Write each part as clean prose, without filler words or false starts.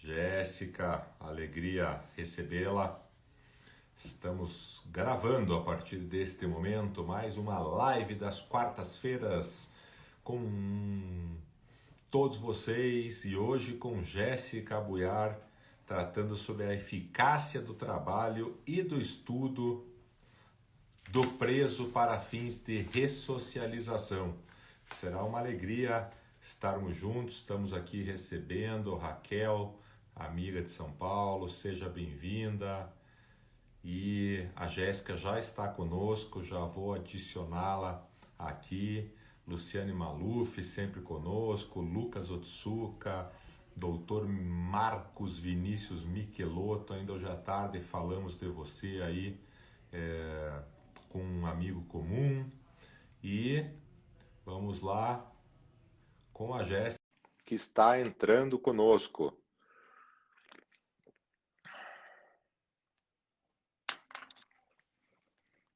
Jéssica, alegria recebê-la. Estamos gravando a partir deste momento mais uma live das quartas-feiras com todos vocês e hoje com Jéssica Buiar, tratando sobre a eficácia do trabalho e do estudo do preso para fins de ressocialização. Será uma alegria estarmos juntos. Estamos aqui recebendo Raquel, amiga de São Paulo, seja bem-vinda. E a Jéssica já está conosco, já vou adicioná-la aqui. Luciane Maluf sempre conosco, Lucas Otsuka, doutor Marcos Vinícius Michelotto, ainda hoje à tarde falamos de você aí com um amigo comum. E vamos lá com a Jéssica, que está entrando conosco.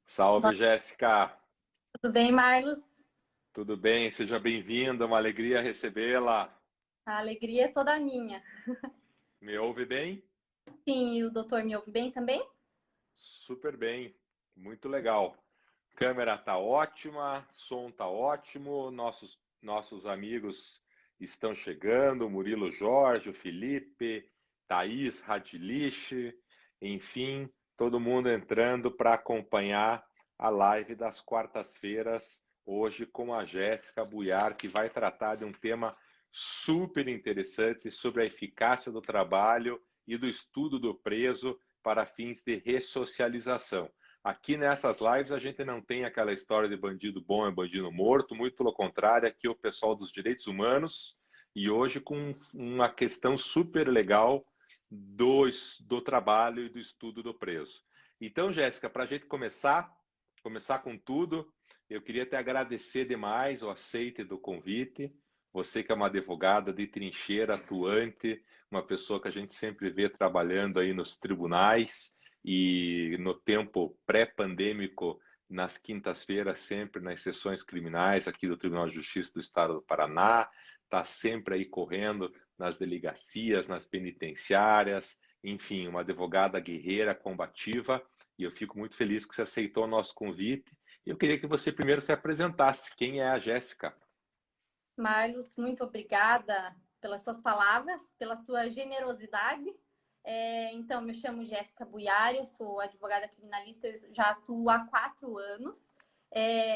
Salve, Jéssica! Tudo bem, Marlos? Tudo bem? Seja bem-vinda, uma alegria recebê-la. A alegria é toda minha. Me ouve bem? Sim, e o doutor me ouve bem também? Super bem, muito legal. Câmera tá ótima, som tá ótimo, nossos amigos estão chegando, o Murilo Jorge, o Felipe, Thaís Radilich, enfim, todo mundo entrando para acompanhar a live das quartas-feiras, hoje com a Jéssica Buiar, que vai tratar de um tema super interessante sobre a eficácia do trabalho e do estudo do preso para fins de ressocialização. Aqui nessas lives a gente não tem aquela história de bandido bom é bandido morto, muito pelo contrário, aqui é o pessoal dos direitos humanos e hoje com uma questão super legal do trabalho e do estudo do preso. Então, Jéssica, para a gente começar com tudo, eu queria te agradecer demais o aceite do convite, você que é uma advogada de trincheira, atuante, uma pessoa que a gente sempre vê trabalhando aí nos tribunais, e no tempo pré-pandêmico, nas quintas-feiras, sempre nas sessões criminais aqui do Tribunal de Justiça do Estado do Paraná, está sempre aí correndo nas delegacias, nas penitenciárias, enfim, uma advogada guerreira, combativa, e eu fico muito feliz que você aceitou o nosso convite. E eu queria que você primeiro se apresentasse. Quem é a Jéssica? Marlos, muito obrigada pelas suas palavras, pela sua generosidade. Então, me chamo Jéssica Buiar, eu sou advogada criminalista, eu já atuo há 4 anos.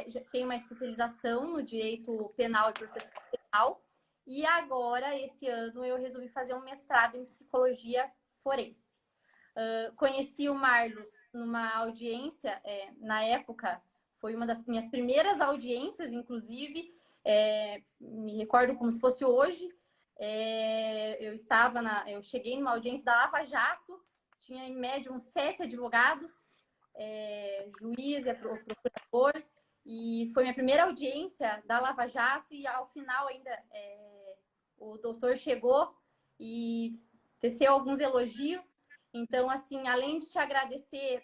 Já tenho uma especialização no direito penal e processual penal. E agora, esse ano, eu resolvi fazer um mestrado em psicologia forense. Conheci o Marlos numa audiência, na época, foi uma das minhas primeiras audiências, inclusive, me recordo como se fosse hoje. Eu cheguei numa audiência da Lava Jato, tinha em média uns 7 advogados, juiz e procurador, e foi minha primeira audiência da Lava Jato, e ao final ainda o doutor chegou e teceu alguns elogios. Então, assim, além de te agradecer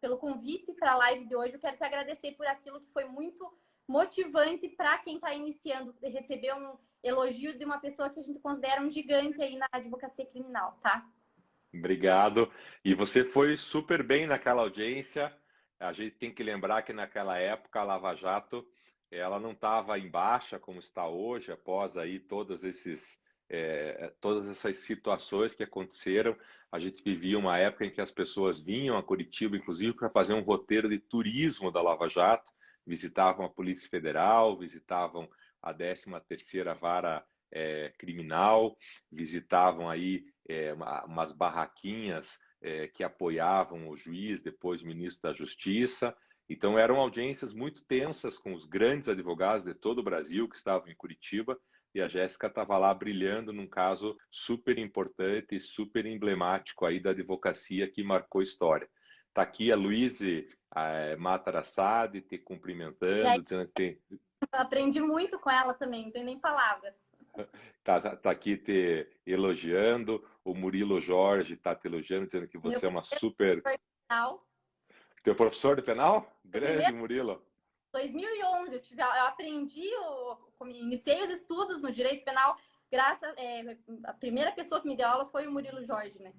pelo convite para a live de hoje, eu quero te agradecer por aquilo que foi muito motivante para quem está iniciando, receber um elogio de uma pessoa que a gente considera um gigante aí na advocacia criminal, tá? Obrigado. E você foi super bem naquela audiência. A gente tem que lembrar que naquela época a Lava Jato, ela não estava em baixa como está hoje, após aí todas essas situações que aconteceram. A gente vivia uma época em que as pessoas vinham a Curitiba, inclusive, para fazer um roteiro de turismo da Lava Jato, visitavam a Polícia Federal, visitavam a 13ª Vara Criminal, visitavam aí umas barraquinhas que apoiavam o juiz, depois o ministro da Justiça. Então eram audiências muito tensas com os grandes advogados de todo o Brasil que estavam em Curitiba, e a Jéssica estava lá brilhando num caso super importante e super emblemático aí da advocacia que marcou história. Está aqui a Luíse Matarassade te E aí, cumprimentando, dizendo que aprendi muito com ela também, não tem nem palavras. tá aqui te elogiando, o Murilo Jorge está te elogiando, dizendo que Meu você é uma primeiro super... penal, Teu professor de penal? meu Grande, primeiro, Murilo. 2011, eu aprendi, iniciei os estudos no direito penal a primeira pessoa que me deu aula foi o Murilo Jorge, né?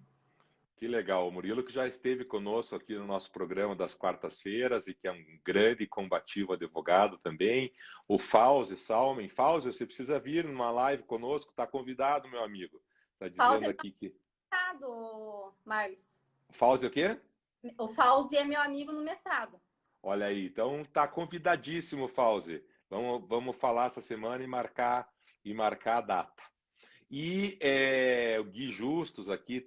Que legal. O Murilo que já esteve conosco aqui no nosso programa das quartas-feiras e que é um grande e combativo advogado também. O Fauzi Salmen. Fauzi, você precisa vir numa live conosco, está convidado, meu amigo. Está Fauzi dizendo é aqui que... mestrado, Marlos. Fauzi o quê? O Fauzi é meu amigo no mestrado. Olha aí, então tá convidadíssimo, Fauzi. Vamos falar essa semana e marcar a data. E o Gui Justus aqui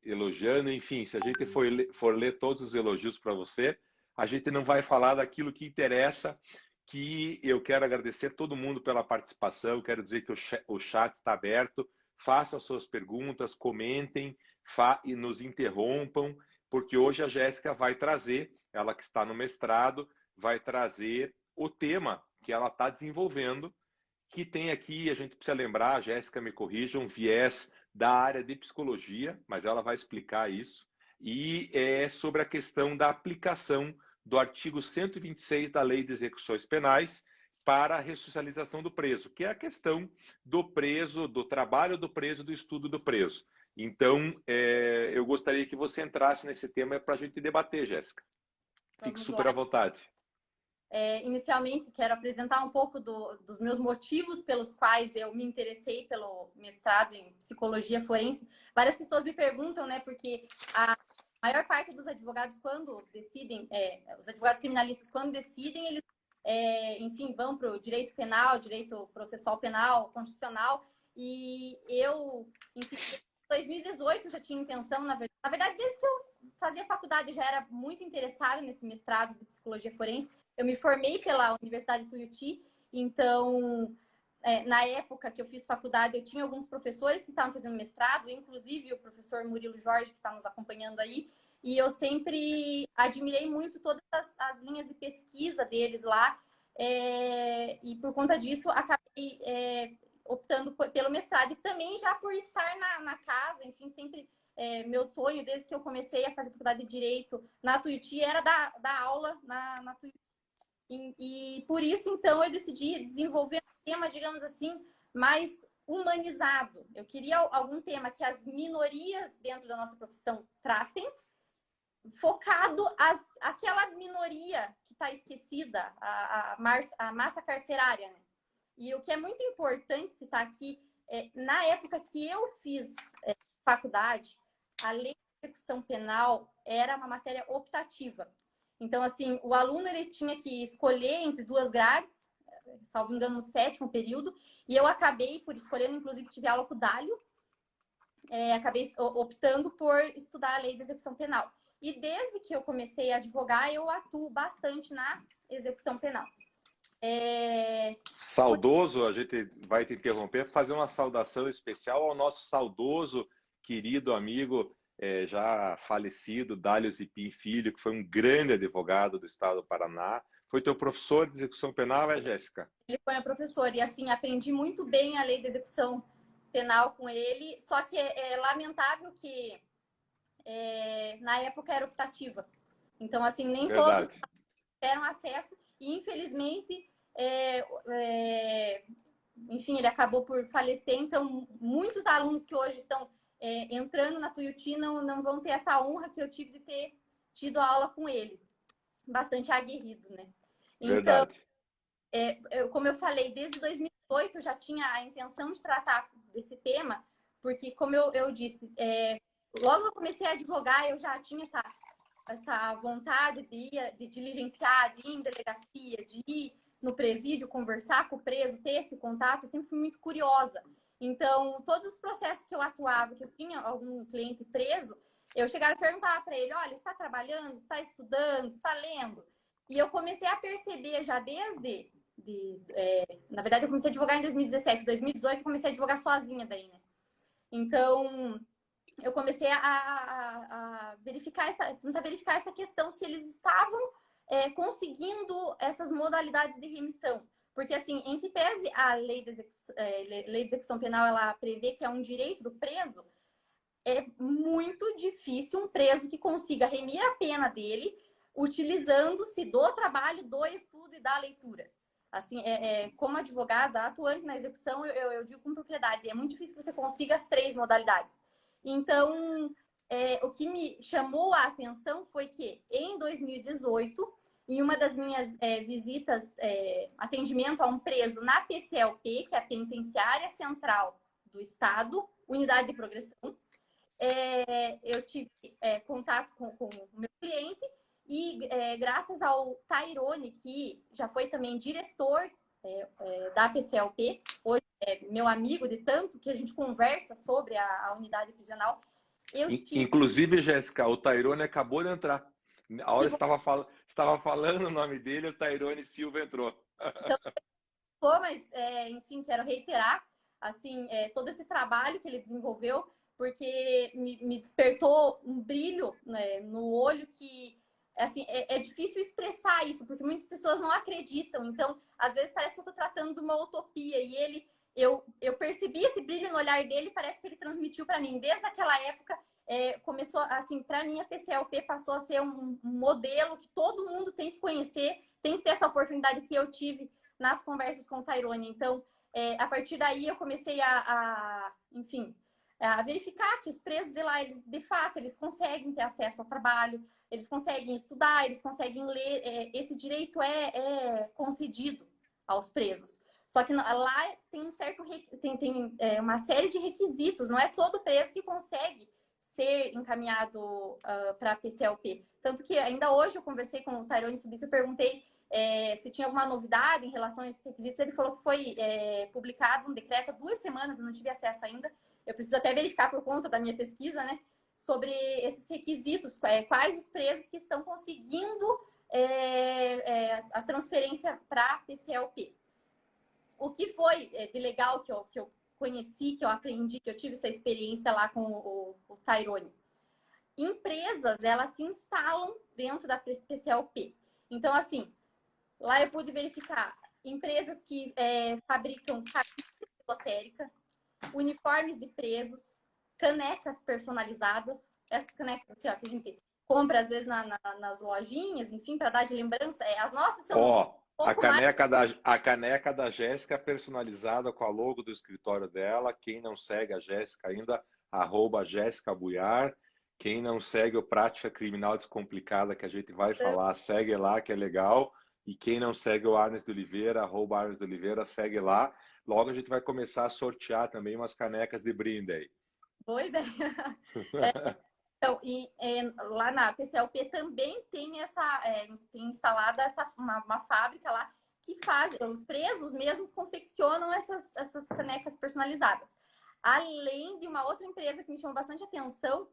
elogiando, enfim, se a gente for ler todos os elogios para você, a gente não vai falar daquilo que interessa, que eu quero agradecer todo mundo pela participação, quero dizer que o chat está aberto, façam as suas perguntas, comentem e nos interrompam, porque hoje a Jéssica vai trazer, ela que está no mestrado, vai trazer o tema que ela está desenvolvendo, que tem aqui, a gente precisa lembrar, a Jéssica me corrija, um viés da área de psicologia, mas ela vai explicar isso, e é sobre a questão da aplicação do artigo 126 da Lei de Execuções Penais para a ressocialização do preso, que é a questão do preso, do trabalho do preso, do estudo do preso. Então, eu gostaria que você entrasse nesse tema para a gente debater, Jéssica. Fique super à vontade. Inicialmente, quero apresentar um pouco dos meus motivos pelos quais eu me interessei pelo mestrado em psicologia forense. Várias pessoas me perguntam, né, porque a maior parte dos advogados, quando decidem, os advogados criminalistas, quando decidem, eles, enfim, vão para o direito penal, direito processual penal, constitucional, e eu, enfim, em 2018 já tinha intenção, na verdade, desde que eu fazia faculdade, eu já era muito interessada nesse mestrado de psicologia forense. Eu me formei pela Universidade Tuiuti, então, na época que eu fiz faculdade, eu tinha alguns professores que estavam fazendo mestrado, inclusive o professor Murilo Jorge, que está nos acompanhando aí, e eu sempre admirei muito todas as linhas de pesquisa deles lá, e por conta disso, acabei optando pelo mestrado, e também já por estar na casa, enfim, sempre... meu sonho, desde que eu comecei a fazer faculdade de Direito na Tuiuti, era dar aula na Tuiuti. E por isso, então, eu decidi desenvolver um tema, digamos assim, mais humanizado. Eu queria algum tema que as minorias dentro da nossa profissão tratem, focado aquela minoria que está esquecida, a massa carcerária, né? E o que é muito importante citar aqui, na época que eu fiz faculdade, a lei de execução penal era uma matéria optativa. Então, assim, o aluno ele tinha que escolher entre duas grades, salvo engano, no 7º período, e eu acabei por escolhendo, inclusive tive aula com o Dálio, acabei optando por estudar a lei de execução penal. E desde que eu comecei a advogar, eu atuo bastante na execução penal. Saudoso, a gente vai te interromper para fazer uma saudação especial ao nosso saudoso, querido amigo, já falecido, Dálio Zipim Filho, que foi um grande advogado do estado do Paraná. Foi teu professor de execução penal, Jéssica? Ele foi meu professor e, assim, aprendi muito bem a lei de execução penal com ele, só que é lamentável que na época era optativa. Então, assim, nem Verdade. todos tiveram acesso e, infelizmente, enfim, ele acabou por falecer. Então, muitos alunos que hoje estão entrando na Tuiuti não vão ter essa honra que eu tive de ter tido aula com ele. Bastante aguerrido, né? Então, como eu falei, desde 2008 eu já tinha a intenção de tratar desse tema, porque, como eu disse, logo que eu comecei a advogar, eu já tinha essa vontade de diligenciar, de ir em delegacia, de ir no presídio, conversar com o preso, ter esse contato. Eu sempre fui muito curiosa. Então, todos os processos que eu atuava, que eu tinha algum cliente preso, eu chegava e perguntava para ele, olha, está trabalhando, está estudando, está lendo? E eu comecei a perceber já na verdade, eu comecei a advogar em 2017. Em 2018, eu comecei a advogar sozinha daí, né? Então, eu comecei a tentar verificar essa questão, se eles estavam conseguindo essas modalidades de remissão. Porque, assim, em que pese a lei de execução penal, ela prevê que é um direito do preso, é muito difícil um preso que consiga remir a pena dele utilizando-se do trabalho, do estudo e da leitura. Assim, como advogada, atuante na execução, eu digo com propriedade, é muito difícil que você consiga as 3 modalidades. Então, o que me chamou a atenção foi que, em 2018, em uma das minhas visitas, atendimento a um preso na PCLP, que é a Penitenciária Central do Estado, Unidade de Progressão, eu tive contato com o meu cliente e graças ao Tairone, que já foi também diretor da PCLP, hoje é meu amigo de tanto que a gente conversa sobre a unidade prisional, eu tive... Inclusive, Jéssica, o Tairone acabou de entrar. A hora que estava falando o nome dele, o Tairone Silva entrou. Então, mas, enfim, quero reiterar assim, todo esse trabalho que ele desenvolveu, porque me despertou um brilho, né, no olho que assim, é difícil expressar isso, porque muitas pessoas não acreditam. Então, às vezes parece que eu estou tratando de uma utopia. E eu percebi esse brilho no olhar dele, parece que ele transmitiu para mim. Desde aquela época, começou, assim, para mim a PCLP passou a ser um modelo que todo mundo tem que conhecer, tem que ter essa oportunidade que eu tive nas conversas com o Tairone. Então, a partir daí eu comecei enfim, a verificar que os presos de lá, eles, de fato, eles conseguem ter acesso ao trabalho, eles conseguem estudar, eles conseguem ler, esse direito é concedido aos presos. Só que lá tem um certo tem uma série de requisitos, não é todo preso que consegue ser encaminhado para a PCLP. Tanto que ainda hoje eu conversei com o Tairone sobre isso, eu perguntei se tinha alguma novidade em relação a esses requisitos. Ele falou que foi publicado um decreto há 2 semanas, eu não tive acesso ainda. Eu preciso até verificar por conta da minha pesquisa, né? Sobre esses requisitos, quais os presos que estão conseguindo a transferência para a PCLP. O que foi de legal que eu conheci, que eu aprendi, que eu tive essa experiência lá com o Tairone. Empresas, elas se instalam dentro da PCLP. Então, assim, lá eu pude verificar empresas que fabricam camisa esotérica, uniformes de presos, canecas personalizadas. Essas canecas assim, ó, que a gente compra às vezes nas lojinhas, enfim, para dar de lembrança. As nossas são a caneca da Jéssica personalizada com a logo do escritório dela. Quem não segue a Jéssica ainda, @JéssicaBuiar. Quem não segue o Prática Criminal Descomplicada, que a gente vai falar, segue lá, que é legal. E quem não segue o Arnes de Oliveira, @Arnes de Oliveira, segue lá. Logo a gente vai começar a sortear também umas canecas de brinde aí. Boa ideia. Então, lá na PCLP também tem tem instalada uma fábrica lá que faz, os presos mesmos confeccionam essas canecas personalizadas. Além de uma outra empresa que me chamou bastante atenção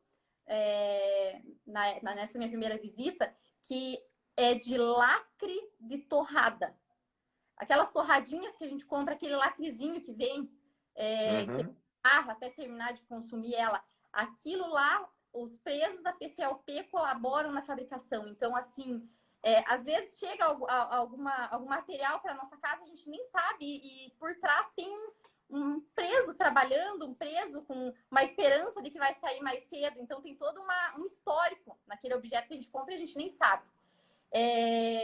nessa minha primeira visita, que é de lacre de torrada. Aquelas torradinhas que a gente compra, aquele lacrezinho que vem, que até terminar de consumir ela. Aquilo lá, os presos da PCLP colaboram na fabricação. Então, assim, às vezes chega algum material para nossa casa, a gente nem sabe, e por trás tem um preso trabalhando, um preso com uma esperança de que vai sair mais cedo. Então, tem todo um histórico naquele objeto que a gente compra e a gente nem sabe.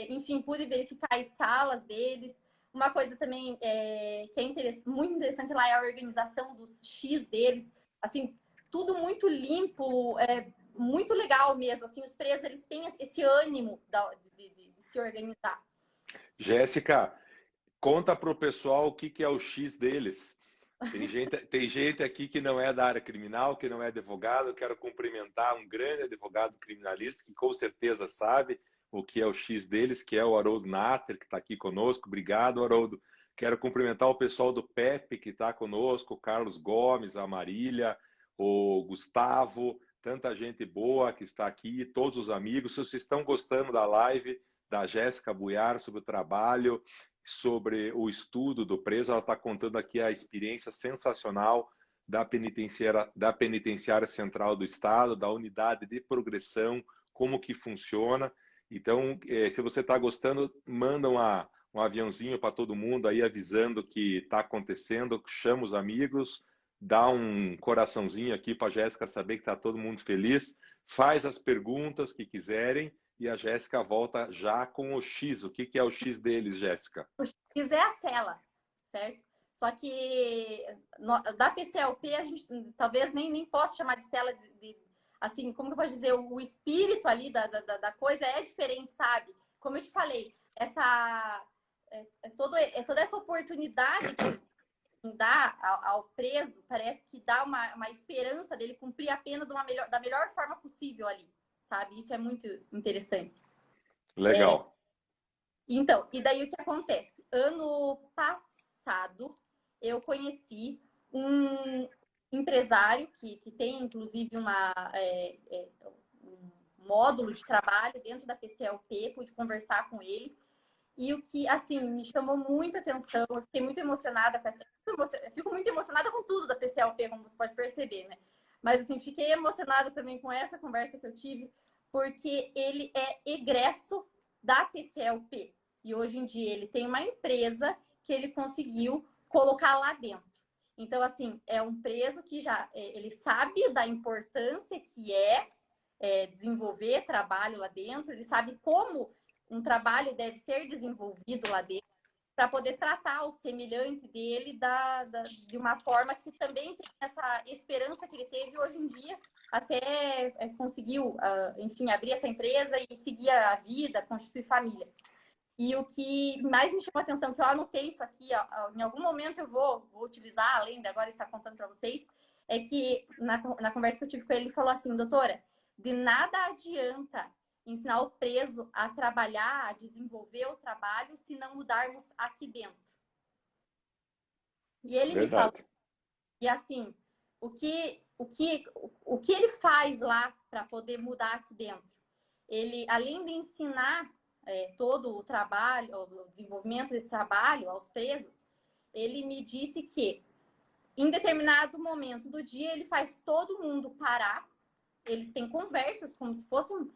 Enfim, pude verificar as salas deles. Uma coisa também que é muito interessante lá é a organização dos X deles. Assim, tudo muito limpo, muito legal mesmo. Assim, os presos, eles têm esse ânimo de se organizar. Jéssica, conta para o pessoal o que é o X deles. Tem gente aqui que não é da área criminal, que não é advogado. Eu quero cumprimentar um grande advogado criminalista que com certeza sabe o que é o X deles, que é o Haroldo Natter, que está aqui conosco. Obrigado, Haroldo. Quero cumprimentar o pessoal do PEP, que está conosco, o Carlos Gomes, a Marília, o Gustavo, tanta gente boa que está aqui, todos os amigos. Se vocês estão gostando da live da Jéssica Buiar sobre o trabalho, sobre o estudo do preso, ela está contando aqui a experiência sensacional da penitenciária central do Estado, da unidade de progressão, como que funciona. Então, se você está gostando, manda um aviãozinho para todo mundo aí avisando que está acontecendo, chama os amigos, dá um coraçãozinho aqui para a Jéssica saber que está todo mundo feliz, faz as perguntas que quiserem e a Jéssica volta já com o X. O que é o X deles, Jéssica? é a cela, certo? Só que da PCLP a gente talvez nem possa chamar de cela assim, como que eu posso dizer, o espírito ali da coisa é diferente, sabe? Como eu te falei, toda essa oportunidade que eles dá ao preso, parece que dá uma esperança dele cumprir a pena da melhor forma possível ali, sabe? Isso é muito interessante. Legal. Então, e daí o que acontece? Ano passado, eu conheci um empresário que tem, inclusive, um módulo de trabalho dentro da PCLP, pude conversar com ele. E o que, assim, me chamou muita atenção, eu fiquei muito emocionada com essa. Eu fico muito emocionada com tudo da PCLP, como você pode perceber, né? Mas, assim, fiquei emocionada também com essa conversa que eu tive, porque ele é egresso da PCLP. E hoje em dia ele tem uma empresa que ele conseguiu colocar lá dentro. Então, assim, é um preso que já ele sabe da importância que desenvolver trabalho lá dentro, ele sabe como um trabalho deve ser desenvolvido lá dentro para poder tratar o semelhante dele de uma forma que também tem essa esperança que ele teve hoje em dia, até conseguiu, enfim, abrir essa empresa e seguir a vida, constituir família. E o que mais me chamou a atenção, que eu anotei isso aqui, ó, em algum momento eu vou utilizar, além de agora estar contando para vocês, é que na conversa que eu tive com ele, ele falou assim, doutora, de nada adianta ensinar o preso a trabalhar, a desenvolver o trabalho, se não mudarmos aqui dentro. E ele me falou, Verdade. e assim, o que ele faz lá para poder mudar aqui dentro? Ele, além de ensinar todo o trabalho, o desenvolvimento desse trabalho aos presos, ele me disse que em determinado momento do dia ele faz todo mundo parar, eles têm conversas como se fossem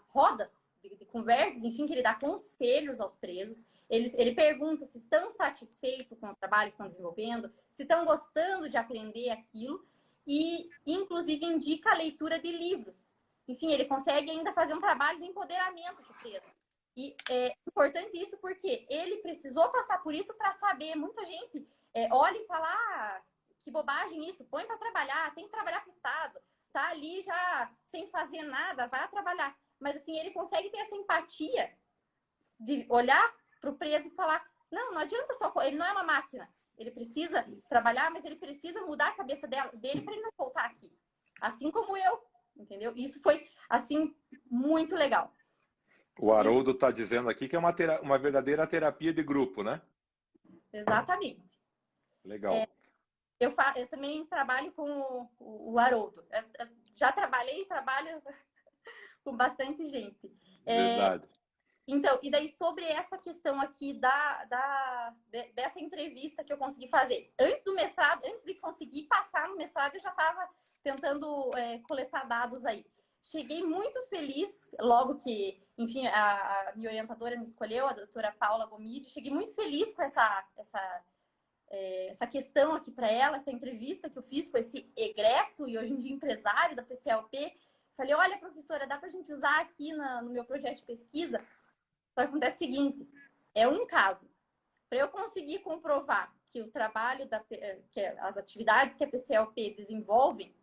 rodas de conversas, enfim, que ele dá conselhos aos presos. Ele pergunta se estão satisfeitos com o trabalho que estão desenvolvendo, se estão gostando de aprender aquilo e, inclusive, indica a leitura de livros. Enfim, ele consegue ainda fazer um trabalho de empoderamento para o preso. E é importante isso porque ele precisou passar por isso para saber. Muita gente olha e fala, que bobagem isso, põe para trabalhar, tem que trabalhar para o Estado. Tá ali já sem fazer nada, vai trabalhar. Mas assim, ele consegue ter essa empatia de olhar para o preso e falar, não adianta só, ele não é uma máquina. Ele precisa trabalhar, mas ele precisa mudar a cabeça dele para ele não voltar aqui. Assim como eu, entendeu? Isso foi, assim, muito legal. O Haroldo está dizendo aqui que é uma verdadeira terapia de grupo, né? Exatamente. Legal. Eu também trabalho com o Haroldo. Eu já trabalhei e trabalho com bastante gente. Verdade. Então, e daí sobre essa questão aqui dessa entrevista que eu consegui fazer. Antes do mestrado, antes de conseguir passar no mestrado, eu já estava tentando coletar dados aí. Cheguei muito feliz, logo que, enfim, a minha orientadora me escolheu, a doutora Paula Gomide. Cheguei muito feliz com essa questão aqui para ela, essa entrevista que eu fiz com esse egresso e hoje em dia empresário da PCLP. Falei, olha, professora, dá para a gente usar aqui no meu projeto de pesquisa? Só que acontece o seguinte, é um caso. Para eu conseguir comprovar que o trabalho, que as atividades que a PCLP desenvolve,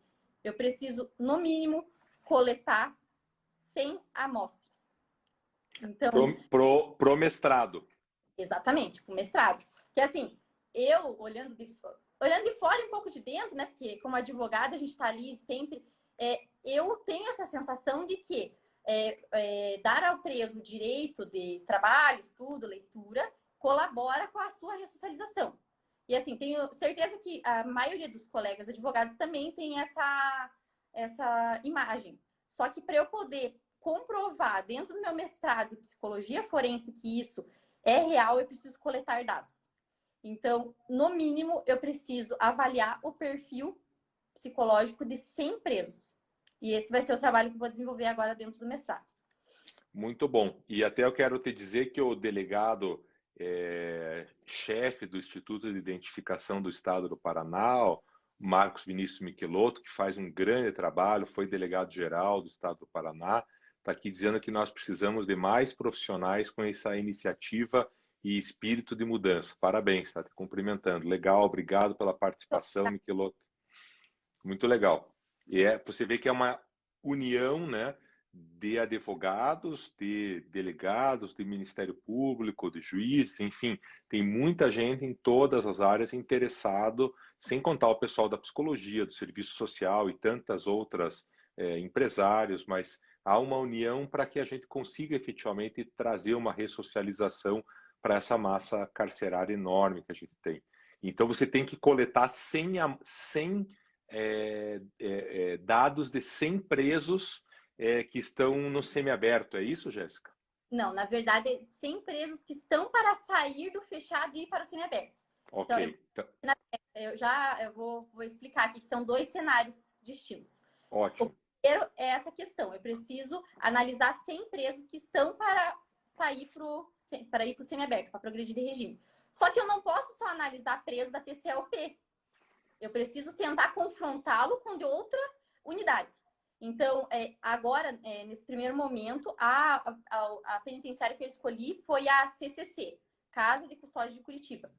eu preciso, no mínimo, coletar 100 amostras. Então, pro mestrado. Exatamente, para o mestrado. Porque assim, eu olhando de fora e um pouco de dentro, né? Porque como advogada a gente está ali sempre. Eu tenho essa sensação de que dar ao preso o direito de trabalho, estudo, leitura, colabora com a sua ressocialização. E assim, tenho certeza que a maioria dos colegas advogados também tem essa imagem. Só que para eu poder comprovar dentro do meu mestrado em psicologia forense que isso é real, eu preciso coletar dados. Então, no mínimo, eu preciso avaliar o perfil psicológico de 100 presos. E esse vai ser o trabalho que eu vou desenvolver agora dentro do mestrado. Muito bom. E até eu quero te dizer que o delegado chefe do Instituto de Identificação do Estado do Paraná, Marcos Vinícius Michelotto, que faz um grande trabalho, foi delegado-geral do Estado do Paraná, está aqui dizendo que nós precisamos de mais profissionais com essa iniciativa e espírito de mudança. Parabéns, está te cumprimentando. Legal, obrigado pela participação, Michelotto. Muito legal. E você vê que é uma união, né, de advogados, de delegados, de Ministério Público, de juízes, enfim, tem muita gente em todas as áreas interessado, sem contar o pessoal da psicologia, do serviço social e tantas outras empresários, mas há uma união para que a gente consiga efetivamente trazer uma ressocialização para essa massa carcerária enorme que a gente tem. Então você tem que coletar 100 dados de 100 presos que estão no semiaberto. É isso, Jéssica? Não, na verdade, 100 presos que estão para sair do fechado e ir para o semiaberto. Ok. Então, eu vou explicar aqui que são 2 cenários distintos. Ótimo. O primeiro é essa questão. Eu preciso analisar 100 presos que estão para ir para o semiaberto, para progredir de regime. Só que eu não posso só analisar presos da PCLP. Eu preciso tentar confrontá-lo com de outra unidade. Então, agora, nesse primeiro momento, a penitenciária que eu escolhi foi a CCC, Casa de Custódia de Curitiba.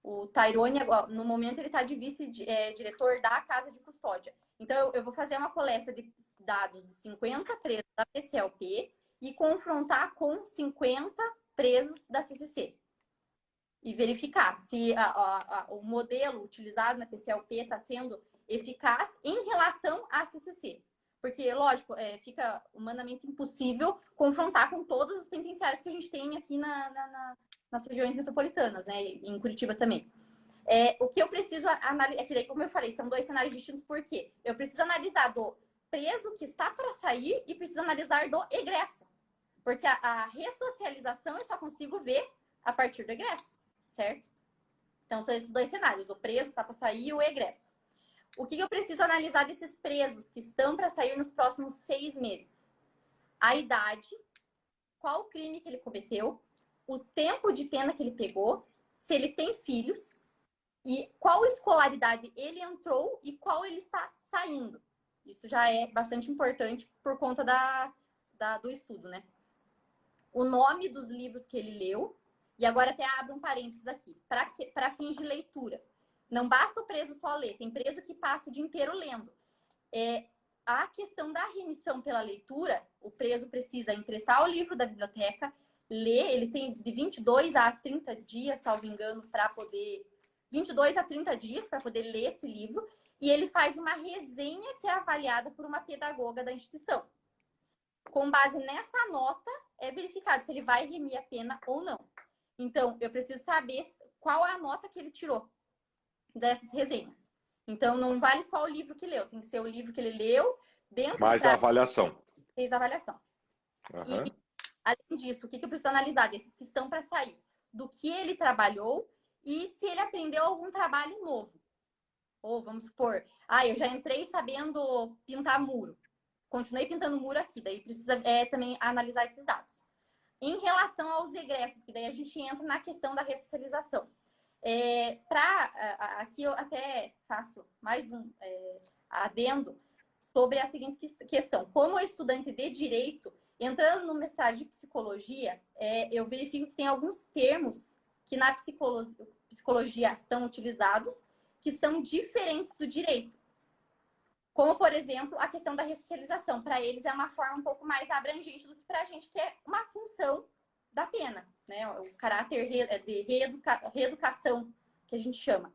O Tairone, no momento, ele está de vice-diretor da Casa de Custódia. Então, eu vou fazer uma coleta de dados de 50 presos da PCLP e confrontar com 50 presos da CCC. E verificar se o modelo utilizado na PCLP está sendo eficaz em relação à CCC. Porque, lógico, fica humanamente impossível confrontar com todas as penitenciárias que a gente tem aqui nas regiões metropolitanas, né? Em Curitiba também. O que eu preciso analisar, como eu falei, são 2 cenários distintos, por quê? Eu preciso analisar do preso que está para sair e preciso analisar do egresso. Porque a ressocialização eu só consigo ver a partir do egresso, certo? Então, são esses 2 cenários, o preso que está para sair e o egresso. O que eu preciso analisar desses presos que estão para sair nos próximos 6 meses? A idade, qual crime que ele cometeu, o tempo de pena que ele pegou, se ele tem filhos e qual escolaridade ele entrou e qual ele está saindo. Isso já é bastante importante por conta do estudo, né? O nome dos livros que ele leu, e agora até abro um parênteses aqui, para fins de leitura. Não basta o preso só ler, tem preso que passa o dia inteiro lendo. A questão da remissão pela leitura, o preso precisa emprestar o livro da biblioteca, ler, ele tem de 22 a 30 dias, salvo engano, para poder... 22 a 30 dias para poder ler esse livro, e ele faz uma resenha que é avaliada por uma pedagoga da instituição. Com base nessa nota, é verificado se ele vai remir a pena ou não. Então, eu preciso saber qual é a nota que ele tirou dessas resenhas. Então, não vale só o livro que leu, tem que ser o livro que ele leu dentro mais a avaliação. Fez a avaliação. Uhum. E, além disso, o que eu preciso analisar desses que estão para sair? Do que ele trabalhou e se ele aprendeu algum trabalho novo. Ou, vamos supor, eu já entrei sabendo pintar muro. Continuei pintando muro aqui, daí precisa também analisar esses dados. Em relação aos egressos, que daí a gente entra na questão da ressocialização. Aqui eu até faço mais um adendo sobre a seguinte questão. Como estudante de direito, entrando no mestrado de psicologia, eu verifico que tem alguns termos que na psicologia são utilizados que são diferentes do direito. Como, por exemplo, a questão da ressocialização. Para eles é uma forma um pouco mais abrangente do que para a gente, que é uma função da pena, né? O caráter de reeducação, que a gente chama.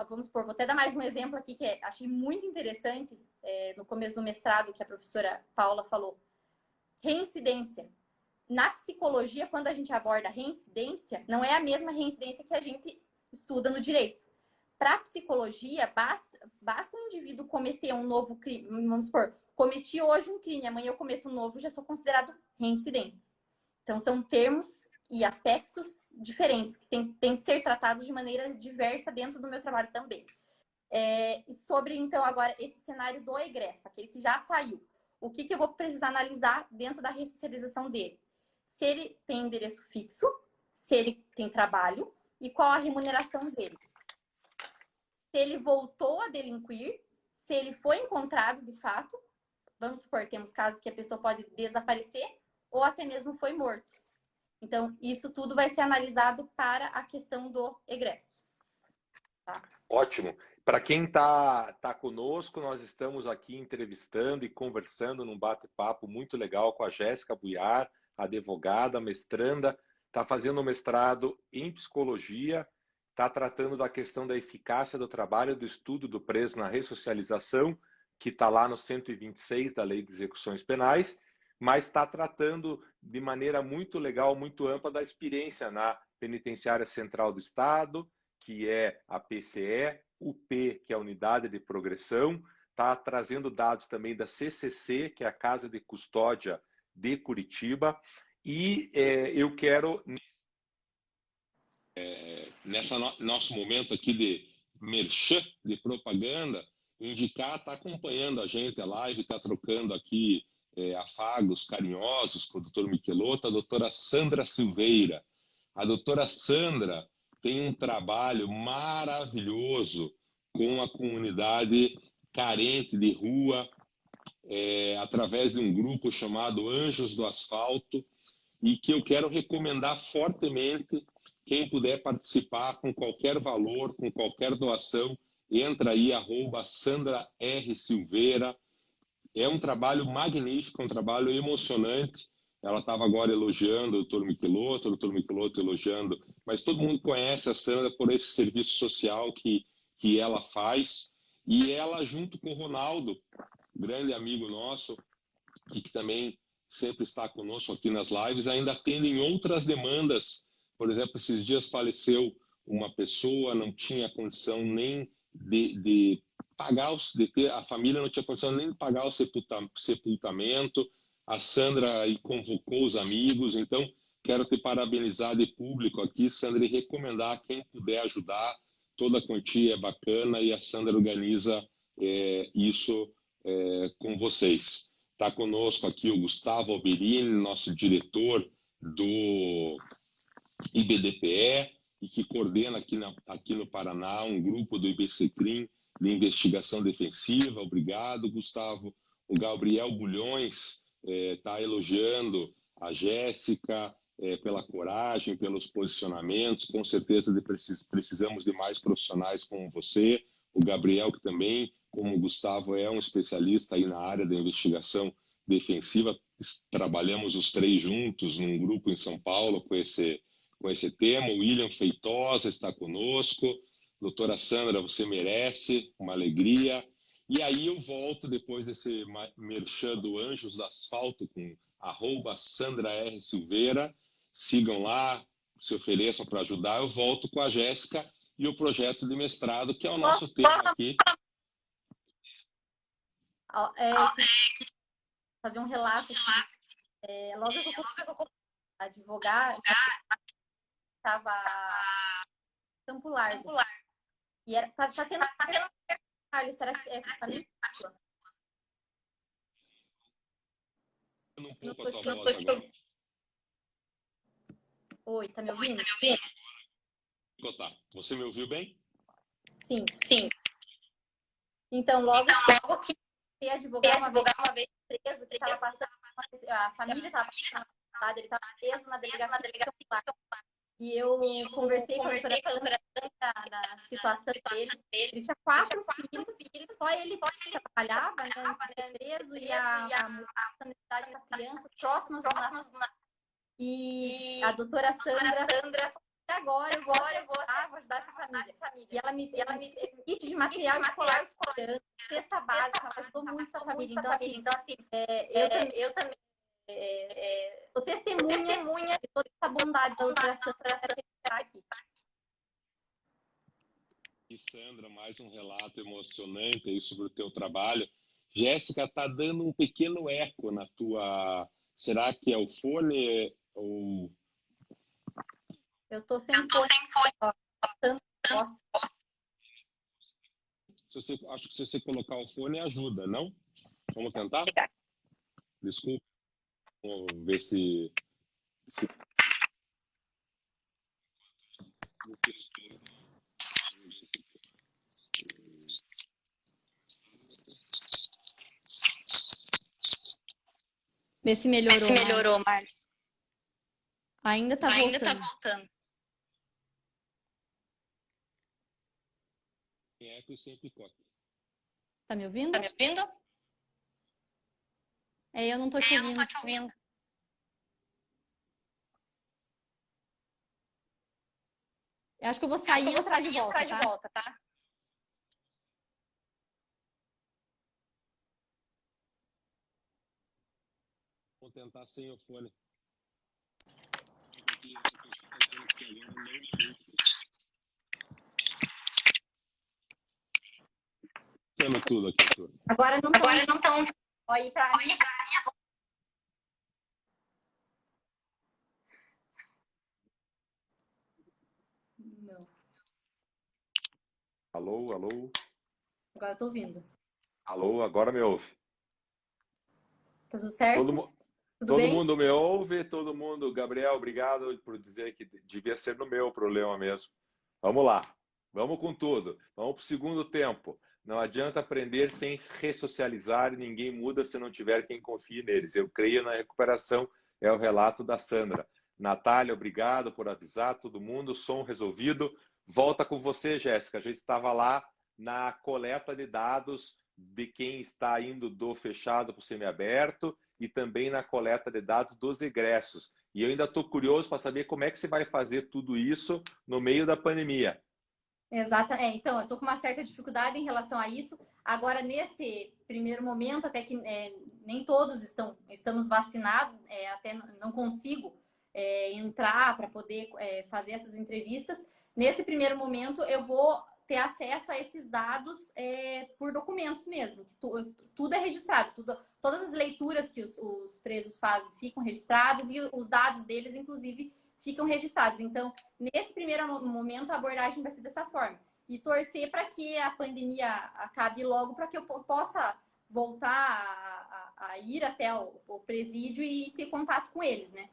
Vamos supor, vou até dar mais um exemplo aqui que achei muito interessante no começo do mestrado, que a professora Paula falou. Reincidência. Na psicologia, quando a gente aborda reincidência, não é a mesma reincidência que a gente estuda no direito. Para a psicologia, basta um indivíduo cometer um novo crime. Vamos supor, cometi hoje um crime, amanhã eu cometo um novo, já sou considerado reincidente. Então, são termos e aspectos diferentes, que têm que ser tratados de maneira diversa dentro do meu trabalho também. Sobre, então, agora, esse cenário do egresso, aquele que já saiu. O que eu vou precisar analisar dentro da ressocialização dele? Se ele tem endereço fixo, se ele tem trabalho e qual a remuneração dele. Se ele voltou a delinquir, se ele foi encontrado de fato, vamos supor, temos casos que a pessoa pode desaparecer ou até mesmo foi morto. Então, isso tudo vai ser analisado para a questão do egresso. Tá? Ótimo. Para quem tá conosco, nós estamos aqui entrevistando e conversando num bate-papo muito legal com a Jéssica Buiar, advogada, mestranda, está fazendo um mestrado em psicologia, está tratando da questão da eficácia do trabalho, do estudo do preso na ressocialização, que está lá no 126 da Lei de Execuções Penais, mas está tratando de maneira muito legal, muito ampla, da experiência na Penitenciária Central do Estado, que é a PCE, o P, que é a Unidade de Progressão, está trazendo dados também da CCC, que é a Casa de Custódia de Curitiba, e eu quero, nesse nosso momento aqui de merchan, de propaganda, indicar, está acompanhando a gente, a live, está trocando aqui afagos carinhosos com o doutor Michelotto, a doutora Sandra Silveira. A doutora Sandra tem um trabalho maravilhoso com a comunidade carente de rua, através de um grupo chamado Anjos do Asfalto, e que eu quero recomendar fortemente. Quem puder participar com qualquer valor, com qualquer doação, entra aí, @Sandra R. Silveira. É um trabalho magnífico, um trabalho emocionante. Ela estava agora elogiando o doutor Michelotto elogiando, mas todo mundo conhece a Sandra por esse serviço social que ela faz. E ela, junto com o Ronaldo, grande amigo nosso, e que também sempre está conosco aqui nas lives, ainda atendem outras demandas. Por exemplo, esses dias faleceu uma pessoa, não tinha condição nem de pagar, a família não tinha condição nem de pagar o sepultamento. A Sandra aí convocou os amigos, então quero te parabenizar de público aqui, Sandra, e recomendar quem puder ajudar. Toda a quantia é bacana e a Sandra organiza isso com vocês. Está conosco aqui o Gustavo Alberini, nosso diretor do IBDPE, e que coordena aqui no Paraná um grupo do IBCCRIM de investigação defensiva. Obrigado, Gustavo. O Gabriel Bulhões está elogiando a Jéssica pela coragem, pelos posicionamentos. Com certeza precisamos de mais profissionais como você. O Gabriel, que também, como o Gustavo, é um especialista aí na área da investigação defensiva. Trabalhamos os três juntos num grupo em São Paulo com esse tema. O William Feitosa está conosco. Doutora Sandra, você merece, uma alegria. E aí eu volto, depois desse merchan do Anjos do Asfalto, com @Sandra R. Silveira. Sigam lá, se ofereçam para ajudar. Eu volto com a Jéssica e o projeto de mestrado, que é o nosso tema aqui. Fazer um relato aqui. Logo que eu comecei a advogar, estava Campo Largo. E tá tendo trabalho. Será que é para mim? Um pouco a tua voz agora. Oi, tá me ouvindo? Tá. Você me ouviu bem? Sim. Então, logo que eu advogar uma vez preso, que estava passando, a família estava passando, ele estava preso na delegacia. E eu conversei com a doutora da situação dele. Ele tinha 4 filhos, só ele trabalhava, né, preso, e a necessidade das crianças próximas do Natal. E a doutora Sandra, agora eu vou ajudar essa família. E ela me kit de material escolar, cesta básica, ela ajudou muito essa família. Então, assim, eu também sou testemunha de toda essa bondade da doutora Sandra aqui. E Sandra, mais um relato emocionante aí sobre o teu trabalho. Jéssica, está dando um pequeno eco na tua... Será que é o fone ou... Eu tô sem fone. Acho que se você colocar o fone ajuda, não? Vamos tentar? Desculpa. Vamos ver se... Vê se melhorou, Marcos. Ainda tá voltando. Eco e sem picote. Tá me ouvindo? Eu não tô te ouvindo. Eu acho que eu vou sair e entrar de volta, tá? Vou tentar sem o fone. Tendo tudo aqui. Agora não estão. Olha aí pra mim. Não. Alô, alô. Agora eu tô ouvindo. Alô, agora me ouve. Tá tudo certo? Tudo todo bem? mundo me ouve, todo mundo. Gabriel, obrigado por dizer que devia ser no meu problema mesmo. Vamos lá, vamos com tudo. Vamos para o segundo tempo. Não adianta aprender sem ressocializar e ninguém muda se não tiver quem confie neles. Eu creio na recuperação, é o relato da Sandra. Natália, obrigado por avisar todo mundo. Som resolvido. Volta com você, Jéssica. A gente estava lá na coleta de dados de quem está indo do fechado para o semiaberto e também na coleta de dados dos egressos. E eu ainda estou curioso para saber como é que você vai fazer tudo isso no meio da pandemia. Exato. Então, eu estou com uma certa dificuldade em relação a isso. Agora, nesse primeiro momento, até que nem todos estamos vacinados, até não consigo entrar para poder fazer essas entrevistas. Nesse primeiro momento, eu vou ter acesso a esses dados por documentos mesmo. Tudo é registrado, todas as leituras que os presos fazem ficam registradas e os dados deles, inclusive, ficam registrados. Então, nesse primeiro momento, a abordagem vai ser dessa forma. E torcer para que a pandemia acabe logo, para que eu possa voltar a ir até o presídio e ter contato com eles, né?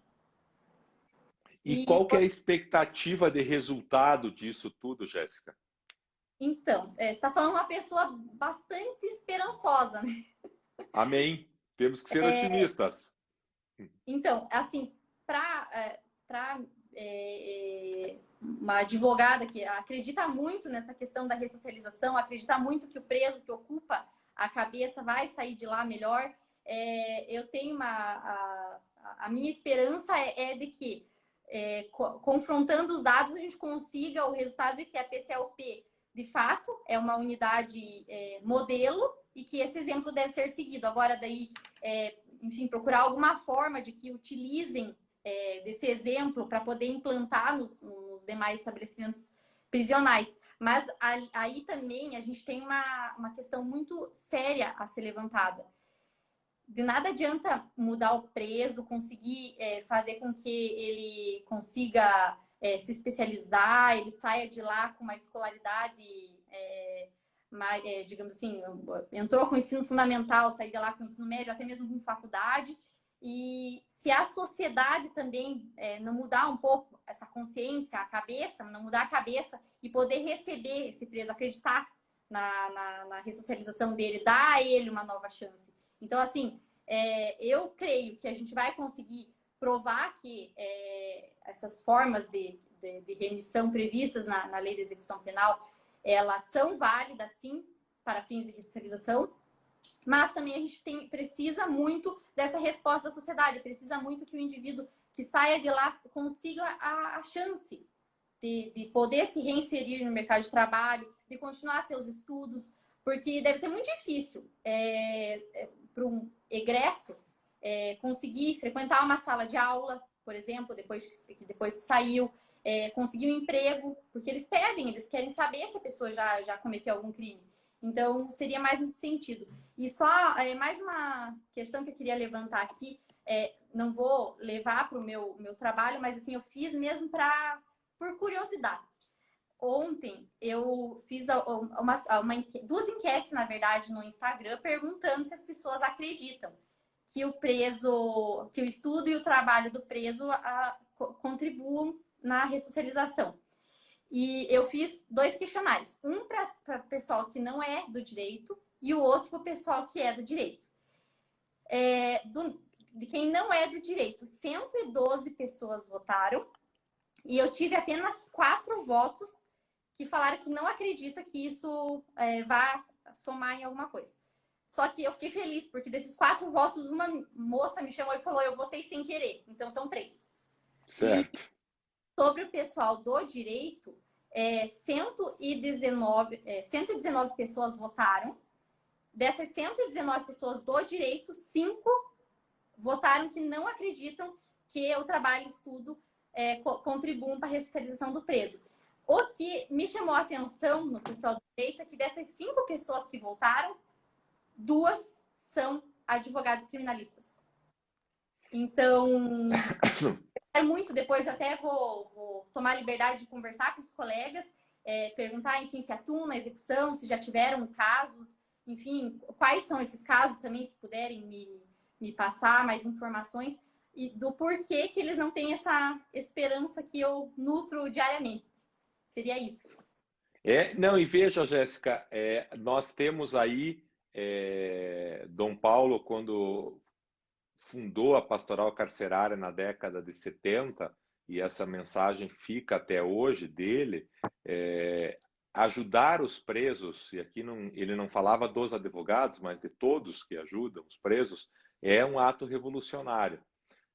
E qual que é a expectativa de resultado disso tudo, Jéssica? Então, você está falando uma pessoa bastante esperançosa, né? Amém. Temos que ser otimistas. Então, assim, para uma advogada que acredita muito nessa questão da ressocialização, acredita muito que o preso que ocupa a cabeça vai sair de lá melhor, eu tenho a minha esperança de que, confrontando os dados, a gente consiga o resultado de que a PCLP, de fato, é uma unidade modelo e que esse exemplo deve ser seguido. Agora, daí, enfim, procurar alguma forma de que utilizem desse exemplo para poder implantar nos demais estabelecimentos prisionais. Mas aí também a gente tem uma questão muito séria a ser levantada. De nada adianta mudar o preso, conseguir fazer com que ele consiga se especializar, ele saia de lá com uma escolaridade, digamos assim, entrou com o ensino fundamental, sair de lá com o ensino médio, até mesmo com faculdade. E se a sociedade também não mudar um pouco essa consciência, a cabeça, não mudar a cabeça e poder receber esse preso, acreditar na ressocialização dele, dar a ele uma nova chance. Então, assim, eu creio que a gente vai conseguir provar que essas formas de remissão previstas na Lei de Execução Penal, elas são válidas, sim, para fins de ressocialização, mas também a gente precisa muito dessa resposta da sociedade, precisa muito que o indivíduo que saia de lá consiga a chance de poder se reinserir no mercado de trabalho, de continuar seus estudos, porque deve ser muito difícil para um egresso conseguir frequentar uma sala de aula, por exemplo, depois que saiu, conseguir um emprego, porque eles pedem, eles querem saber se a pessoa já cometeu algum crime. Então, seria mais nesse sentido. E só mais uma questão que eu queria levantar aqui, não vou levar para o meu trabalho, mas assim, eu fiz mesmo por curiosidade. Ontem eu fiz duas enquetes, na verdade, no Instagram, perguntando se as pessoas acreditam que que o estudo e o trabalho do preso contribuam na ressocialização. E eu fiz 2 questionários. Um para o pessoal que não é do direito e o outro para o pessoal que é do direito. de quem não é do direito, 112 pessoas votaram e eu tive apenas 4 votos que falaram que não acredita que isso vá somar em alguma coisa. Só que eu fiquei feliz, porque desses 4 votos, uma moça me chamou e falou, eu votei sem querer. Então, são 3. Certo. E sobre o pessoal do direito, 119 pessoas votaram. Dessas 119 pessoas do direito, 5 votaram que não acreditam que o trabalho e estudo contribuam para a ressocialização do preso. O que me chamou a atenção no pessoal do direito é que dessas 5 pessoas que votaram, 2 são advogados criminalistas. Então, muito depois até vou tomar a liberdade de conversar com os colegas, perguntar, enfim, se atuam na execução, se já tiveram casos, enfim, quais são esses casos também, se puderem me passar mais informações e do porquê que eles não têm essa esperança que eu nutro diariamente. Seria isso. Não, e veja, Jéssica, nós temos aí Dom Paulo, quando fundou a pastoral carcerária na década de 70, e essa mensagem fica até hoje dele, ajudar os presos, e aqui ele não falava dos advogados, mas de todos que ajudam os presos, é um ato revolucionário.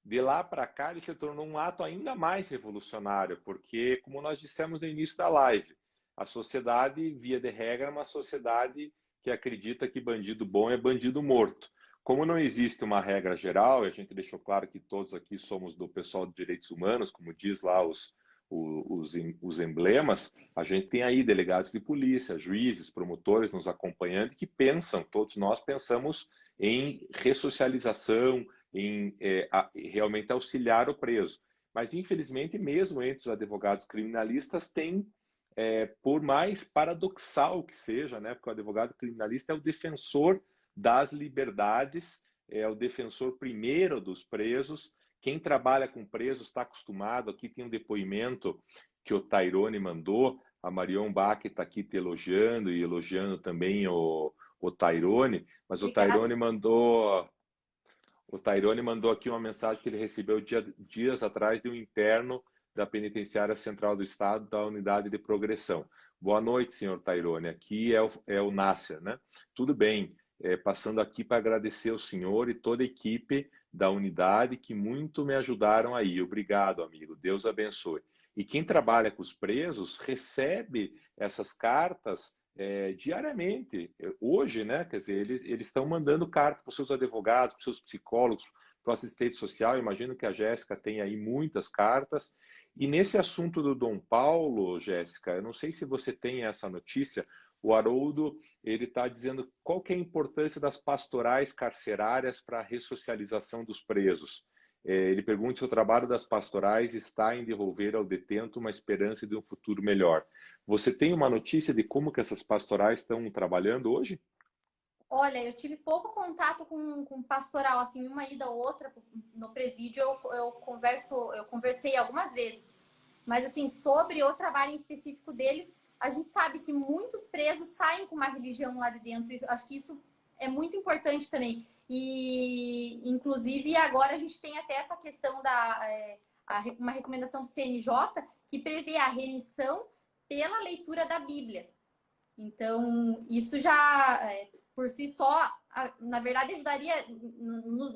De lá para cá, ele se tornou um ato ainda mais revolucionário, porque, como nós dissemos no início da live, a sociedade, via de regra, é uma sociedade que acredita que bandido bom é bandido morto. Como não existe uma regra geral, e a gente deixou claro que todos aqui somos do pessoal de direitos humanos, como diz lá os emblemas, a gente tem aí delegados de polícia, juízes, promotores nos acompanhando que pensam, todos nós pensamos em ressocialização, em realmente auxiliar o preso. Mas, infelizmente, mesmo entre os advogados criminalistas, tem, por mais paradoxal que seja, né, porque o advogado criminalista é o defensor das liberdades, é o defensor primeiro dos presos. Quem trabalha com presos está acostumado. Aqui tem um depoimento que o Tairone mandou, a Marion Bach está aqui te elogiando e elogiando também o Tairone, mas o Tairone mandou aqui uma mensagem que ele recebeu dias atrás de um interno da Penitenciária Central do Estado, da Unidade de Progressão. Boa noite, senhor Tairone. Aqui é o Nácia, né? Tudo bem. Passando aqui para agradecer ao senhor e toda a equipe da unidade que muito me ajudaram aí. Obrigado, amigo. Deus abençoe. E quem trabalha com os presos recebe essas cartas diariamente. Hoje, né? Quer dizer, eles estão mandando carta para os seus advogados, para os seus psicólogos, para o assistente social. Imagino que a Jéssica tem aí muitas cartas. E nesse assunto do Dom Paulo, Jéssica, eu não sei se você tem essa notícia. O Haroldo, ele está dizendo qual que é a importância das pastorais carcerárias para a ressocialização dos presos. Ele pergunta se o trabalho das pastorais está em devolver ao detento uma esperança de um futuro melhor. Você tem uma notícia de como que essas pastorais estão trabalhando hoje? Olha, eu tive pouco contato com pastoral, assim, uma ida ou outra no presídio eu conversei algumas vezes. Mas, assim, sobre o trabalho em específico deles, a gente sabe que muitos presos saem com uma religião lá de dentro. E acho que isso é muito importante também. E, inclusive, agora a gente tem até essa questão uma recomendação do CNJ que prevê a remissão pela leitura da Bíblia. Então, isso já, por si só, na verdade, ajudaria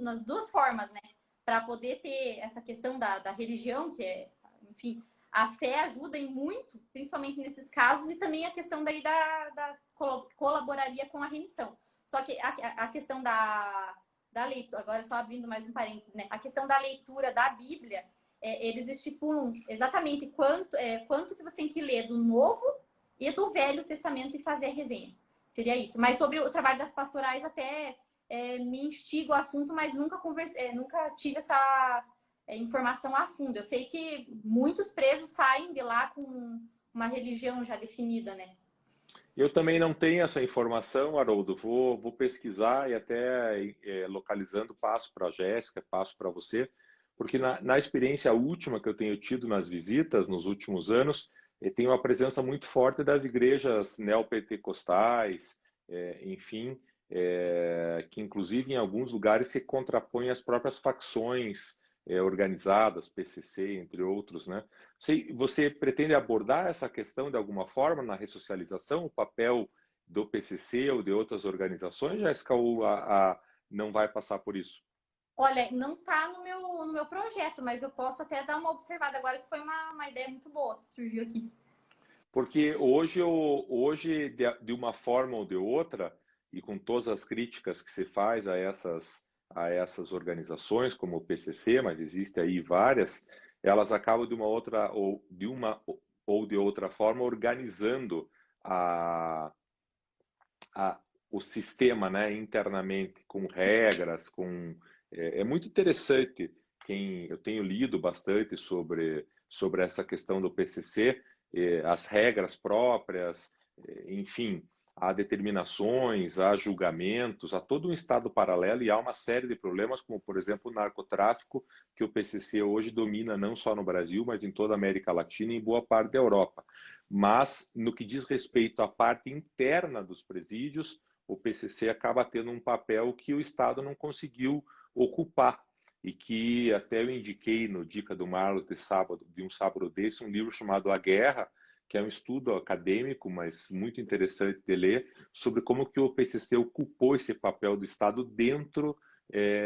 nas duas formas, né? Para poder ter essa questão da religião, que é, enfim, a fé ajuda em muito, principalmente nesses casos, e também a questão daí colaboraria com a remissão. Só que a questão da leitura, agora só abrindo mais um parênteses, né? A questão da leitura da Bíblia, eles estipulam exatamente quanto que você tem que ler do Novo e do Velho Testamento e fazer a resenha. Seria isso. Mas sobre o trabalho das pastorais, até me instiga o assunto, mas nunca tive essa informação a fundo. Eu sei que muitos presos saem de lá com uma religião já definida, né? Eu também não tenho essa informação, Haroldo. Vou pesquisar e até localizando passo para a Jéssica, passo para você, porque na experiência última que eu tenho tido nas visitas nos últimos anos, tem uma presença muito forte das igrejas neopentecostais, enfim, que inclusive em alguns lugares se contrapõe às próprias facções organizadas, PCC, entre outros, né? Você pretende abordar essa questão de alguma forma na ressocialização, o papel do PCC ou de outras organizações, Jéssica, ou não vai passar por isso? Olha, não está no meu projeto, mas eu posso até dar uma observada agora, que foi uma ideia muito boa que surgiu aqui. Porque hoje de uma forma ou de outra, e com todas as críticas que se faz a essas organizações, como o PCC, mas existe aí várias, elas acabam de uma outra ou de outra forma organizando a, a, o sistema, né, internamente, com regras, é muito interessante. Eu tenho lido bastante sobre essa questão do PCC, as regras próprias, enfim, há determinações, há julgamentos, há todo um estado paralelo e há uma série de problemas, como, por exemplo, o narcotráfico, que o PCC hoje domina não só no Brasil, mas em toda a América Latina e em boa parte da Europa. Mas, no que diz respeito à parte interna dos presídios, o PCC acaba tendo um papel que o Estado não conseguiu ocupar e que até eu indiquei no Dica do Marlos de um sábado desse, um livro chamado A Guerra, que é um estudo acadêmico, mas muito interessante de ler, sobre como que o PCC ocupou esse papel do Estado dentro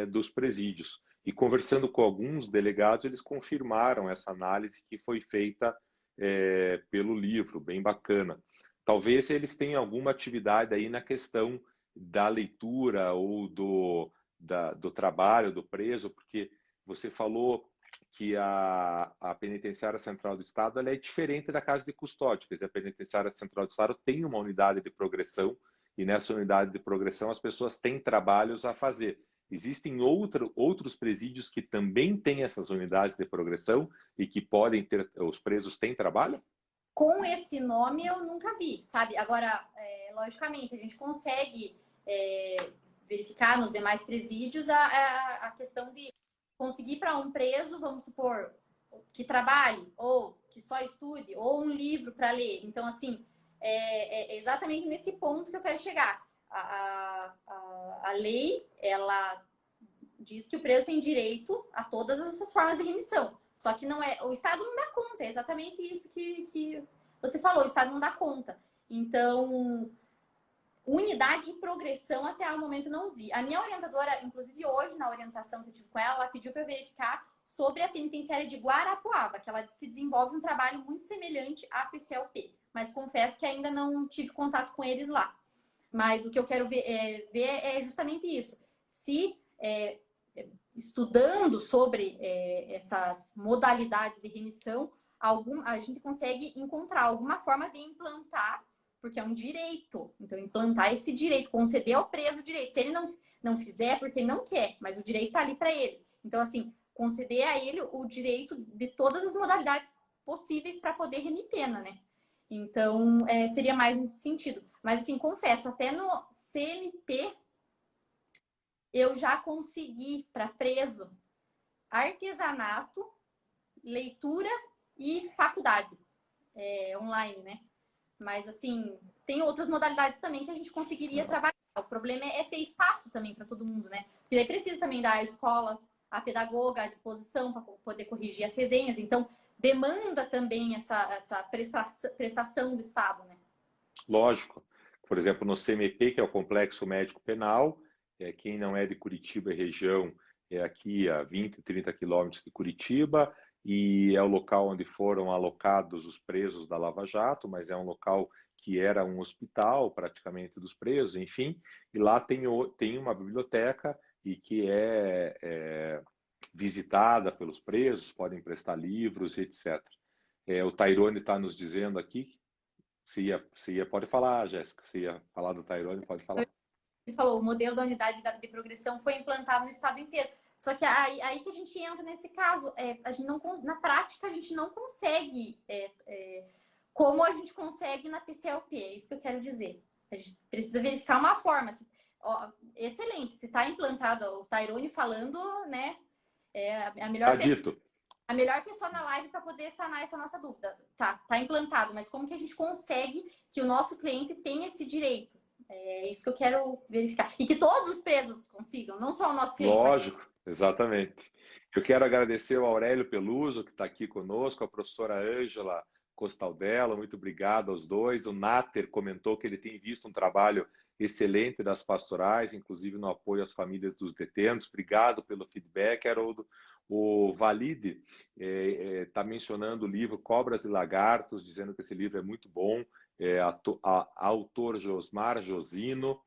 dos presídios. E conversando com alguns delegados, eles confirmaram essa análise que foi feita pelo livro, bem bacana. Talvez eles tenham alguma atividade aí na questão da leitura ou do trabalho do preso, porque você falou que a Penitenciária Central do Estado ela é diferente da Casa de Custódia. Quer dizer, a Penitenciária Central do Estado tem uma unidade de progressão e nessa unidade de progressão as pessoas têm trabalhos a fazer. Existem outros presídios que também têm essas unidades de progressão e que podem ter, os presos têm trabalho? Com esse nome eu nunca vi, sabe? Agora, logicamente, a gente consegue verificar nos demais presídios a questão de conseguir para um preso, vamos supor, que trabalhe, ou que só estude, ou um livro para ler. Então, assim, é exatamente nesse ponto que eu quero chegar. A lei, ela diz que o preso tem direito a todas essas formas de remissão. Só que não é, o Estado não dá conta, é exatamente isso que você falou, o Estado não dá conta. Então, unidade de progressão até o momento não vi. A minha orientadora, inclusive hoje na orientação que eu tive com ela, ela pediu para verificar sobre a penitenciária de Guarapuava, que ela disse que desenvolve um trabalho muito semelhante à PCLP. Mas confesso que ainda não tive contato com eles lá. Mas o que eu quero ver é justamente isso. Se estudando sobre essas modalidades de remissão, a gente consegue encontrar alguma forma de implantar, porque é um direito. Então, implantar esse direito, conceder ao preso o direito. Se ele não fizer, porque ele não quer, mas o direito está ali para ele. Então, assim, conceder a ele o direito de todas as modalidades possíveis para poder remir pena, né? Então, seria mais nesse sentido. Mas, assim, confesso, até no CMP, eu já consegui para preso artesanato, leitura e faculdade online, né? Mas, assim, tem outras modalidades também que a gente conseguiria trabalhar. O problema é ter espaço também para todo mundo, né? Porque daí precisa também da escola, a pedagoga à disposição para poder corrigir as resenhas. Então, demanda também essa prestação do Estado, né? Lógico. Por exemplo, no CMP, que é o Complexo Médico Penal, quem não é de Curitiba e região, é aqui a 20, 30 quilômetros de Curitiba, e é o local onde foram alocados os presos da Lava Jato, mas é um local que era um hospital praticamente dos presos, enfim, e lá tem uma biblioteca e que é visitada pelos presos, podem emprestar livros, etc. O Tairone está nos dizendo aqui, pode falar, Jéssica, se ia falar do Tairone, pode falar. Ele falou, o modelo da unidade de progressão foi implantado no estado inteiro. Só que aí que a gente entra nesse caso, a gente não, na prática a gente não consegue como a gente consegue na PCLP, é isso que eu quero dizer. A gente precisa verificar uma forma. Excelente, se está implantado, o Tairone falando, né, a melhor pessoa. A melhor pessoa na live para poder sanar essa nossa dúvida. Tá implantado, mas como que a gente consegue que o nosso cliente tenha esse direito? É isso que eu quero verificar. E que todos os presos consigam, não só o nosso cliente, mas... Lógico, exatamente. Eu quero agradecer ao Aurélio Peluso, que está aqui conosco, a professora Ângela Costaldella, muito obrigado aos dois. O Nater comentou que ele tem visto um trabalho excelente das pastorais, inclusive no apoio às famílias dos detentos. Obrigado pelo feedback, Haroldo. O Valide está mencionando o livro Cobras e Lagartos, dizendo que esse livro é muito bom. Autor Josmar Josino.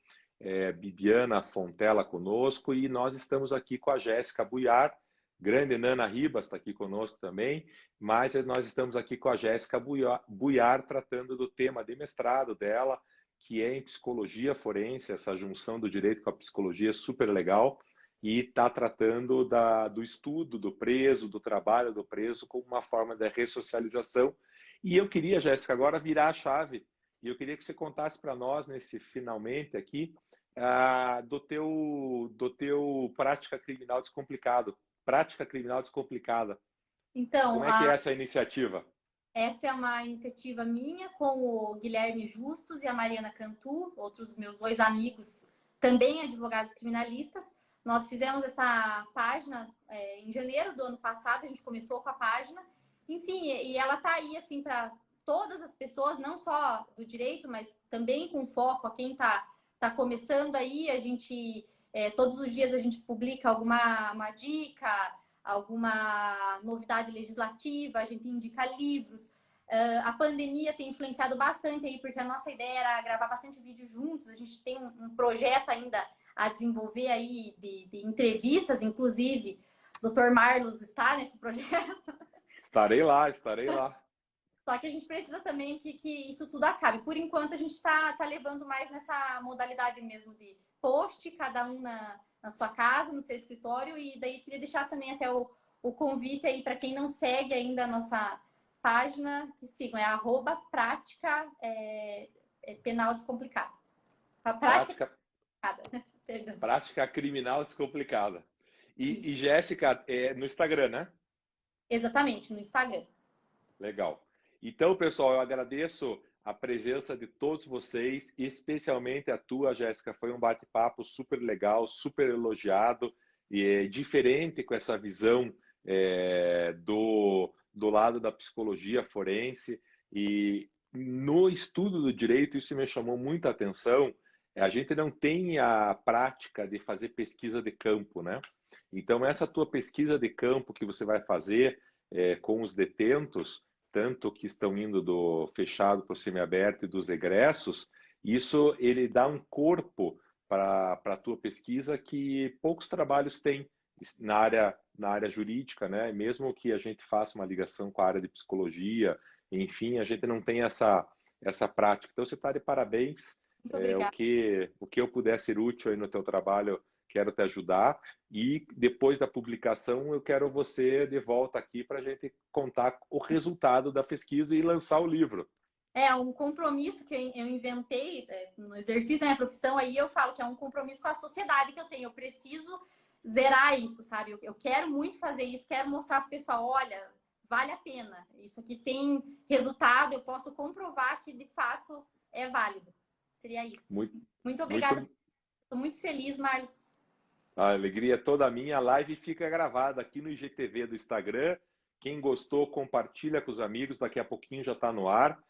Bibiana Fontela conosco, e nós estamos aqui com a Jéssica Buiar, grande Nana Ribas está aqui conosco também, mas nós estamos aqui com a Jéssica Buiar tratando do tema de mestrado dela, que é em psicologia forense, essa junção do direito com a psicologia é super legal, e está tratando do estudo do preso, do trabalho do preso como uma forma de ressocialização. E eu queria, Jéssica, agora virar a chave, e eu queria que você contasse para nós, nesse finalmente aqui, do teu Prática Criminal Descomplicado. Prática Criminal Descomplicada. Então, Como é que é essa iniciativa? essa é uma iniciativa minha com o Guilherme Justus e a Mariana Cantu, outros meus dois amigos, também advogados criminalistas. Nós fizemos essa página em janeiro do ano passado, a gente começou com a página. Enfim, e ela está aí assim para todas as pessoas, não só do direito, mas também com foco a quem está começando aí. A gente, todos os dias a gente publica uma dica, alguma novidade legislativa, a gente indica livros. A pandemia tem influenciado bastante aí, porque a nossa ideia era gravar bastante vídeo juntos. A gente tem um projeto ainda a desenvolver aí de entrevistas, inclusive. O Dr. Marlos está nesse projeto. Estarei lá, estarei lá. Só que a gente precisa também que isso tudo acabe. Por enquanto, a gente está levando mais nessa modalidade mesmo de post, cada um na sua casa, no seu escritório. E daí queria deixar também até o convite aí para quem não segue ainda a nossa página, que sigam, é @prática penal descomplicada. A prática Prática Criminal Descomplicada. E Jéssica, no Instagram, né? Exatamente, no Instagram. Legal. Então, pessoal, eu agradeço a presença de todos vocês, especialmente a tua, Jéssica. Foi um bate-papo super legal, super elogiado, e diferente com essa visão do lado da psicologia forense. E no estudo do direito, isso me chamou muita atenção. A gente não tem a prática de fazer pesquisa de campo, né? Então, essa tua pesquisa de campo que você vai fazer com os detentos, tanto que estão indo do fechado para o semiaberto e dos egressos, isso ele dá um corpo para a tua pesquisa que poucos trabalhos têm na área jurídica, né? Mesmo que a gente faça uma ligação com a área de psicologia, enfim, a gente não tem essa prática. Então, você está de parabéns. Muito obrigada. O que eu puder ser útil aí no teu trabalho, quero te ajudar. E depois da publicação, eu quero você de volta aqui para a gente contar o resultado da pesquisa e lançar o livro. É um compromisso que eu inventei no exercício da minha profissão, aí eu falo que é um compromisso com a sociedade que eu tenho. Eu preciso zerar isso, sabe? Eu quero muito fazer isso, quero mostrar para o pessoal, olha, vale a pena. Isso aqui tem resultado, eu posso comprovar que de fato é válido. Seria isso. Muito obrigada. Estou muito feliz, Marlos. A alegria é toda minha. A live fica gravada aqui no IGTV do Instagram. Quem gostou, compartilha com os amigos. Daqui a pouquinho já está no ar.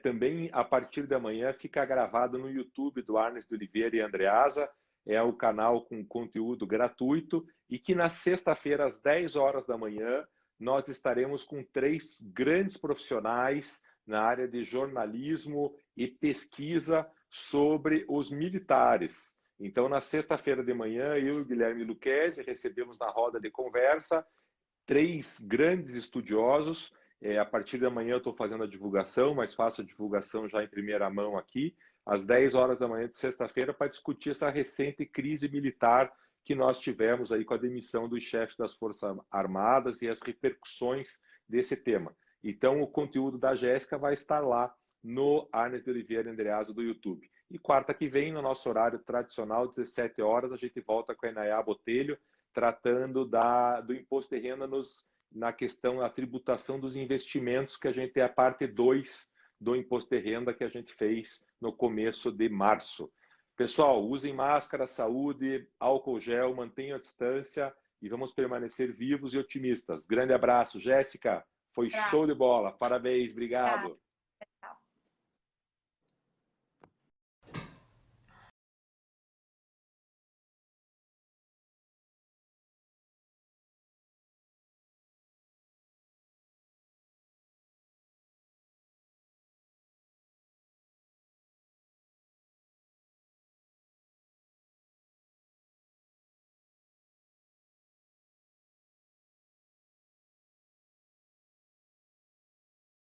Também, a partir de amanhã, fica gravado no YouTube do Arnes de Oliveira e Andreasa. É o canal com conteúdo gratuito. E que na sexta-feira, às 10 horas da manhã, nós estaremos com 3 grandes profissionais na área de jornalismo e pesquisa sobre os militares. Então, na sexta-feira de manhã, eu e o Guilherme Lucchesi recebemos na roda de conversa 3 grandes estudiosos. A partir de amanhã eu estou fazendo a divulgação, mas faço a divulgação já em primeira mão aqui, às 10 horas da manhã de sexta-feira, para discutir essa recente crise militar que nós tivemos aí com a demissão dos chefes das Forças Armadas e as repercussões desse tema. Então, o conteúdo da Jéssica vai estar lá no Arnes de Oliveira Andreasa do YouTube. E quarta que vem, no nosso horário tradicional, 17 horas, a gente volta com a Enaiá Botelho, tratando do imposto de renda na questão da tributação dos investimentos, que a gente é a parte 2 do imposto de renda que a gente fez no começo de março. Pessoal, usem máscara, saúde, álcool gel, mantenham a distância e vamos permanecer vivos e otimistas. Grande abraço, Jéssica. Foi show de bola. Parabéns, Obrigada. obrigado.